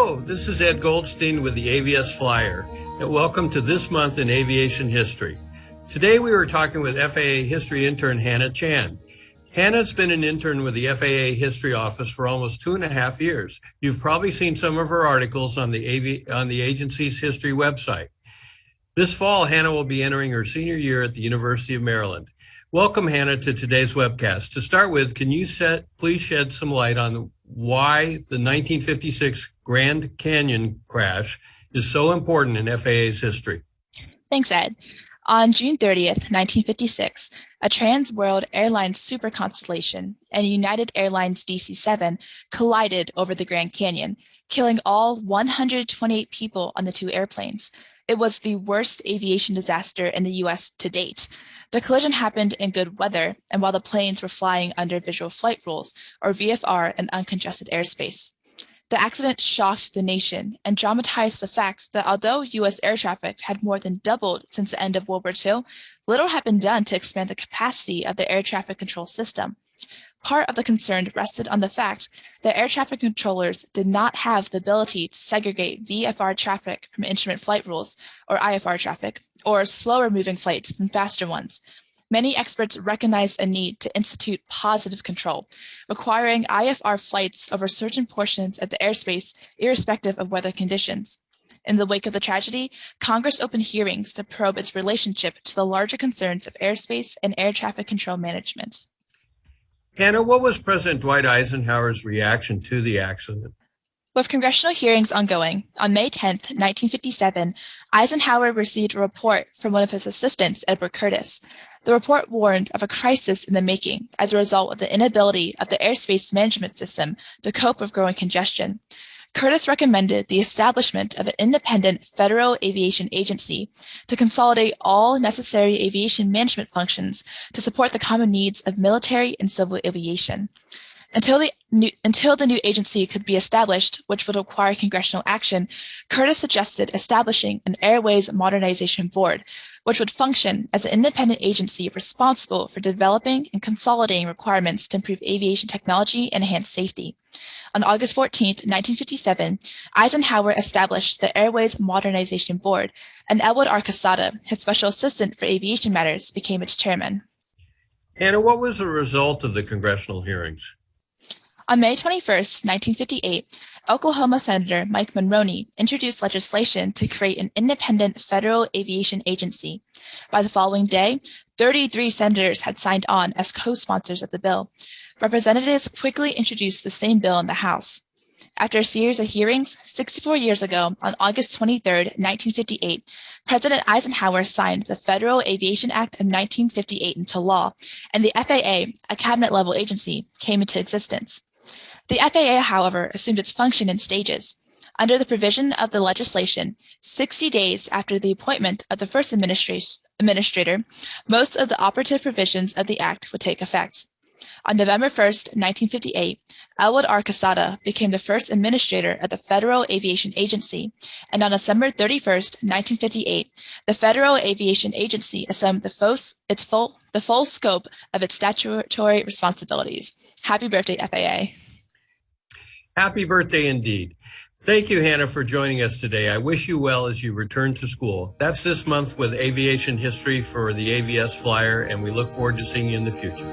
Hello, this is Ed Goldstein with the AVS Flyer, and welcome to This Month in Aviation History. Today we were talking with FAA history intern Hannah Chan. Hannah's been an intern with the FAA History Office for almost 2.5 years. You've probably seen some of her articles on the agency's history website. This fall, Hannah will be entering her senior year at the University of Maryland. Welcome, Hannah, to today's webcast. To start with, can you please shed some light on why the 1956 Grand Canyon crash is so important in FAA's history? Thanks, Ed. On June 30th, 1956, a Trans-World Airlines super constellation and United Airlines DC-7 collided over the Grand Canyon, killing all 128 people on the two airplanes. It was the worst aviation disaster in the U.S. to date. The collision happened in good weather and while the planes were flying under visual flight rules, or VFR, in uncongested airspace. The accident shocked the nation and dramatized the fact that although U.S. air traffic had more than doubled since the end of World War II, little had been done to expand the capacity of the air traffic control system. Part of the concern rested on the fact that air traffic controllers did not have the ability to segregate VFR traffic from instrument flight rules, or IFR traffic, or slower moving flights from faster ones. Many experts recognized a need to institute positive control, requiring IFR flights over certain portions of the airspace irrespective of weather conditions. In the wake of the tragedy, Congress opened hearings to probe its relationship to the larger concerns of airspace and air traffic control management. Hannah, what was President Dwight Eisenhower's reaction to the accident? With congressional hearings ongoing, on May 10, 1957, Eisenhower received a report from one of his assistants, Edward Curtis. The report warned of a crisis in the making as a result of the inability of the airspace management system to cope with growing congestion. Curtis recommended the establishment of an independent federal aviation agency to consolidate all necessary aviation management functions to support the common needs of military and civil aviation. Until the new agency could be established, which would require congressional action, Curtis suggested establishing an Airways Modernization Board, which would function as an independent agency responsible for developing and consolidating requirements to improve aviation technology and enhance safety. On August 14, 1957, Eisenhower established the Airways Modernization Board, and Edward R. Quesada, his special assistant for aviation matters, became its chairman. Hannah, what was the result of the congressional hearings? On May 21, 1958, Oklahoma Senator Mike Mulroney introduced legislation to create an independent federal aviation agency. By the following day, 33 senators had signed on as co-sponsors of the bill. Representatives quickly introduced the same bill in the House. After a series of hearings, 64 years ago, on August 23, 1958, President Eisenhower signed the Federal Aviation Act of 1958 into law, and the FAA, a cabinet-level agency, came into existence. The FAA, however, assumed its function in stages. Under the provision of the legislation, 60 days after the appointment of the first administrator, most of the operative provisions of the Act would take effect. On November 1, 1958, Edward R. Quesada became the first administrator of the Federal Aviation Agency, and on December 31, 1958, the Federal Aviation Agency assumed the full scope of its statutory responsibilities. Happy birthday, FAA. Happy birthday indeed. Thank you, Hannah, for joining us today. I wish you well as you return to school. That's this month with aviation history for the AVS Flyer, and we look forward to seeing you in the future.